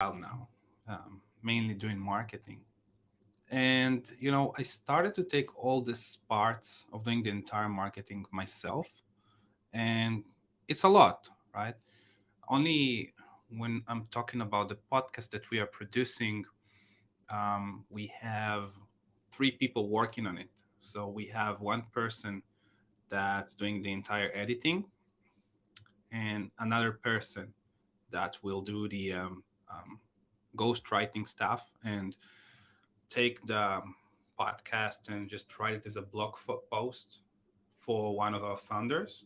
while now, mainly doing marketing. And I started to take all these parts of doing the entire marketing myself, and it's a lot, right? Only when I'm talking about the podcast that we are producing, we have three people working on it. So we have one person that's doing the entire editing, and another person that will do the ghostwriting stuff and take the podcast and just write it as a post for one of our founders.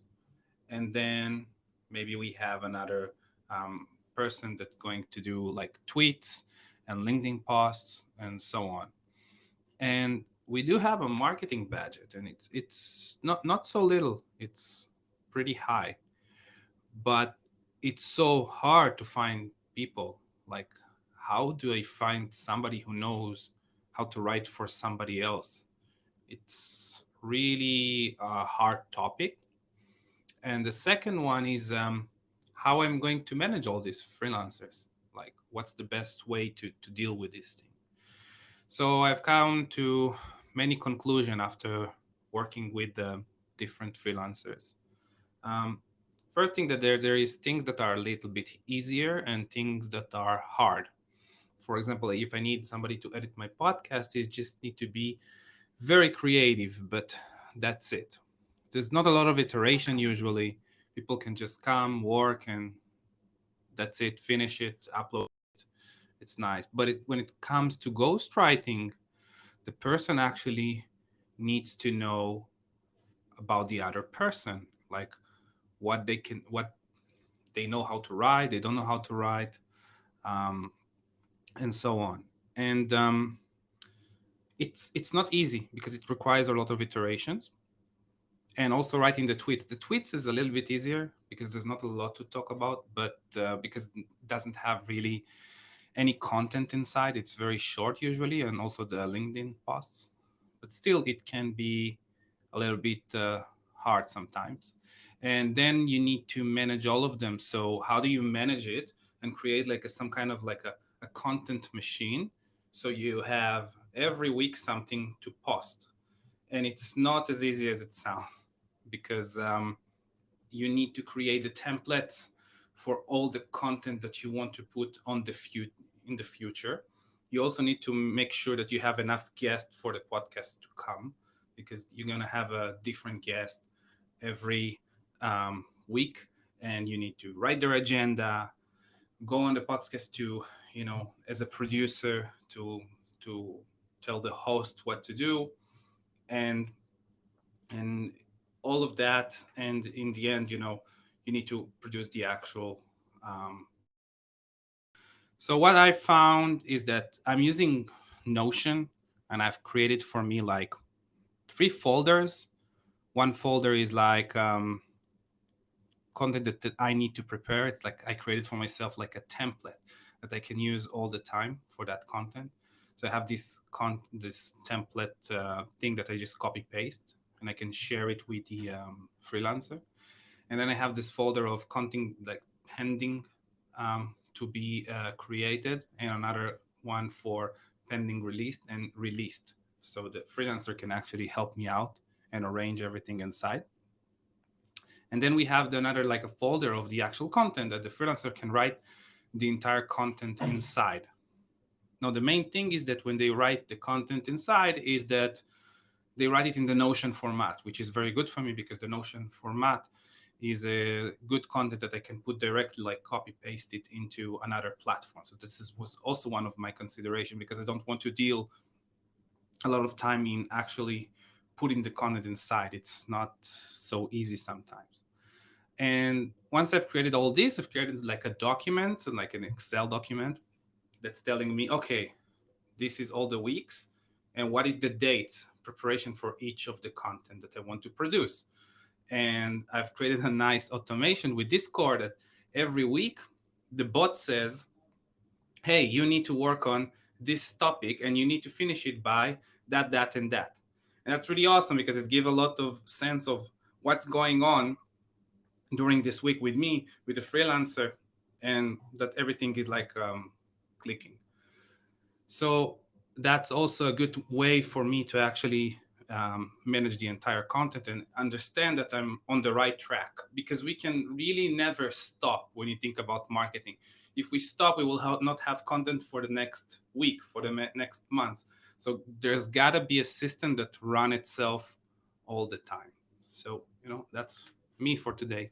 And then maybe we have another person that's going to do like tweets and LinkedIn posts and so on. And we do have a marketing budget, and it's not so little. It's pretty high, but it's so hard to find people. Like, how do I find somebody who knows how to write for somebody else? It's really a hard topic. And the second one is how I'm going to manage all these freelancers. Like, what's the best way to deal with this thing? So I've come to many conclusions after working with the different freelancers. Um, First thing that there is things that are a little bit easier and things that are hard. For example, if I need somebody to edit my podcast, it just need to be very creative, but that's it. There's not a lot of iteration usually. People can just come, work, and that's it, finish it, upload it. It's nice. But when it comes to ghostwriting, the person actually needs to know about the other person, like what they know how to write, they don't know how to write, um, and so on. And it's not easy because it requires a lot of iterations. And also writing the tweets. The tweets is a little bit easier because there's not a lot to talk about, but because it doesn't have really any content inside, it's very short usually, and also the LinkedIn posts. But still, it can be a little bit hard sometimes. And then you need to manage all of them. So how do you manage it and create like some kind of like a content machine? So you have every week something to post, and it's not as easy as it sounds because you need to create the templates for all the content that you want to put on in the future. You also need to make sure that you have enough guests for the podcast to come, because you're going to have a different guest every week, and you need to write their agenda, go on the podcast to, as a producer, to tell the host what to do, and and all of that. And in the end, you need to produce the actual podcast. So what I found is that I'm using Notion, and I've created for me like three folders. One folder is like content that I need to prepare. It's like I created for myself like a template that I can use all the time for that content. So I have this template thing that I just copy paste, and I can share it with the freelancer. And then I have this folder of content like pending to be created, and another one for pending released and released. So the freelancer can actually help me out and arrange everything inside. And then we have another like a folder of the actual content that the freelancer can write the entire content inside. Now the main thing is that when they write the content inside is that they write it in the Notion format, which is very good for me because the Notion format is a good content that I can put directly, like copy paste it into another platform. So was also one of my consideration, because I don't want to deal a lot of time in actually putting the content inside. It's not so easy sometimes. And once I've created all this, I've created like a document, so like an Excel document that's telling me, okay, this is all the weeks and what is the date preparation for each of the content that I want to produce. And I've created a nice automation with Discord that every week the bot says, hey, you need to work on this topic and you need to finish it by that, and that. And that's really awesome because it gives a lot of sense of what's going on during this week with me, with the freelancer, and that everything is like clicking. So that's also a good way for me to actually manage the entire content and understand that I'm on the right track, because we can really never stop when you think about marketing. If we stop, we will not have content for the next week, for the next month. So there's got to be a system that run itself all the time. So, that's me for today.